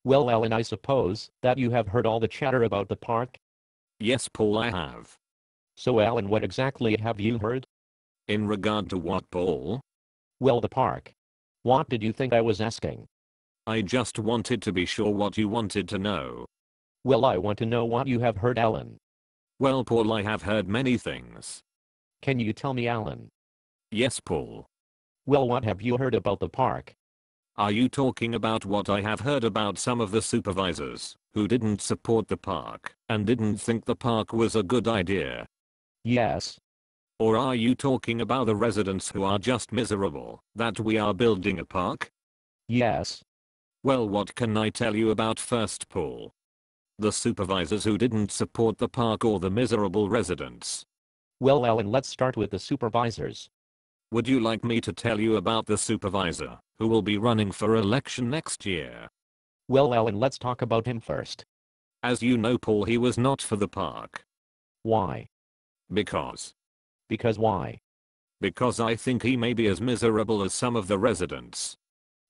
Well, Alan, I suppose that you have heard all the chatter about the park? Yes, Paul, I have. So, Alan, what exactly have you heard? In regard to what, Paul? Well, the park. What did you think I was asking? I just wanted to be sure what you wanted to know. Well, I want to know what you have heard, Alan. Well, Paul, I have heard many things. Can you tell me, Alan? Yes, Paul. Well, what have you heard about the park? Are you talking about what I have heard about some of the supervisors who didn't support the park and didn't think the park was a good idea? Yes. Or are you talking about the residents who are just miserable that we are building a park? Yes. Well, what can I tell you about first, Paul? The supervisors who didn't support the park or the miserable residents? Well, Alan, let's start with the supervisors. Would you like me to tell you about the supervisor who will be running for election next year? Well, Alan, let's talk about him first. As you know, Paul, he was not for the park. Why? Because Why? Because I think he may be as miserable as some of the residents.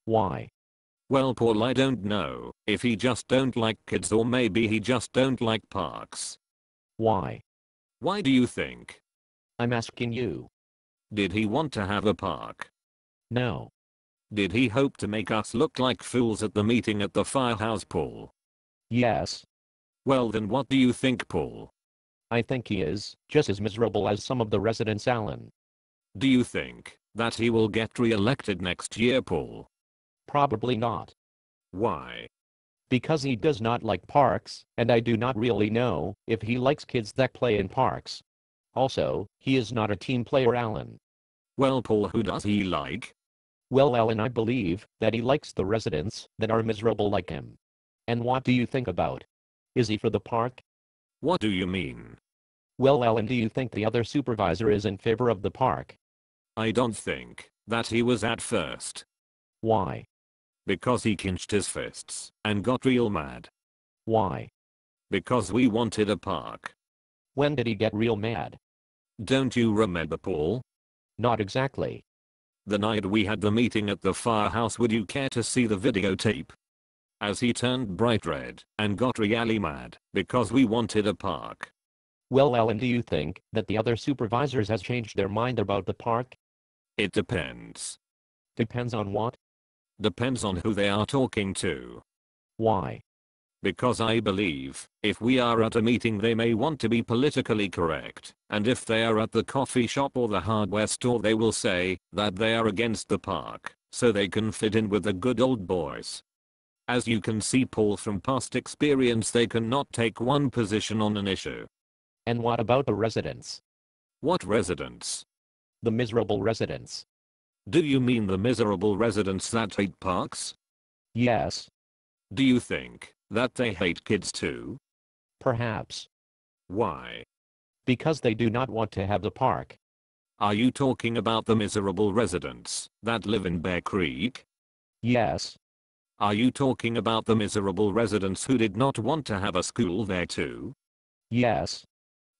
Why? Well, Paul, I don't know if he just don't like kids or maybe he just don't like parks. Why? Why do you think? I'm asking you. Did he want to have a park? No. Did he hope to make us look like fools at the meeting at the firehouse, Paul? Yes. Well, then what do you think, Paul? I think he is just as miserable as some of the residents, Alan. Do you think that he will get re-elected next year, Paul? Probably not. Why? Because he does not like parks, and I do not really know if he likes kids that play in parks. Also, he is not a team player, Alan. Well, Paul, who does he like? Well, Alan, I believe that he likes the residents that are miserable like him. And what do you think about? Is he for the park? What do you mean? Well, Alan, do you think the other supervisor is in favor of the park? I don't think that he was at first. Why? Because he clenched his fists and got real mad. Why? Because we wanted a park. When did he get real mad? Don't you remember, Paul? Not exactly. The night we had the meeting at the firehouse. Would you care to see the videotape? As he turned bright red and got really mad because we wanted a park. Well, Alan, do you think that the other supervisors has changed their mind about the park? It depends. Depends on what? Depends on who they are talking to. Why? Because I believe if we are at a meeting they may want to be politically correct, and if they are at the coffee shop or the hardware store they will say that they are against the park, so they can fit in with the good old boys. As you can see, Paul, from past experience, they cannot take one position on an issue. And what about the residents? What residents? The miserable residents. Do you mean the miserable residents that hate parks? Yes. Do you think that they hate kids too? Perhaps. Why? Because they do not want to have the park. Are you talking about the miserable residents that live in Bear Creek? Yes. Are you talking about the miserable residents who did not want to have a school there too? Yes.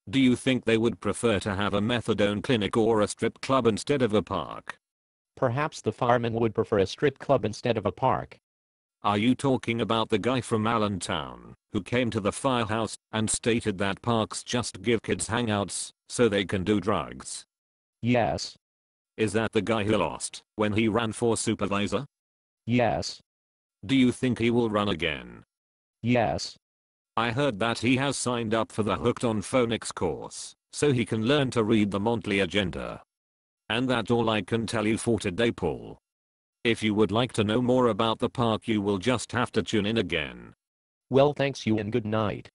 Do you think they would prefer to have a methadone clinic or a strip club instead of a park? Perhaps the firemen would prefer a strip club instead of a park. Are you talking about the guy from Allentown who came to the firehouse and stated that parks just give kids hangouts so they can do drugs? Yes. Is that the guy who lost when he ran for supervisor? Yes. Do you think he will run again? Yes. I heard that he has signed up for the Hooked on Phonics course, so he can learn to read the monthly agenda. And that's all I can tell you for today, Paul. If you would like to know more about the park, you will just have to tune in again. Well, thanks you and good night.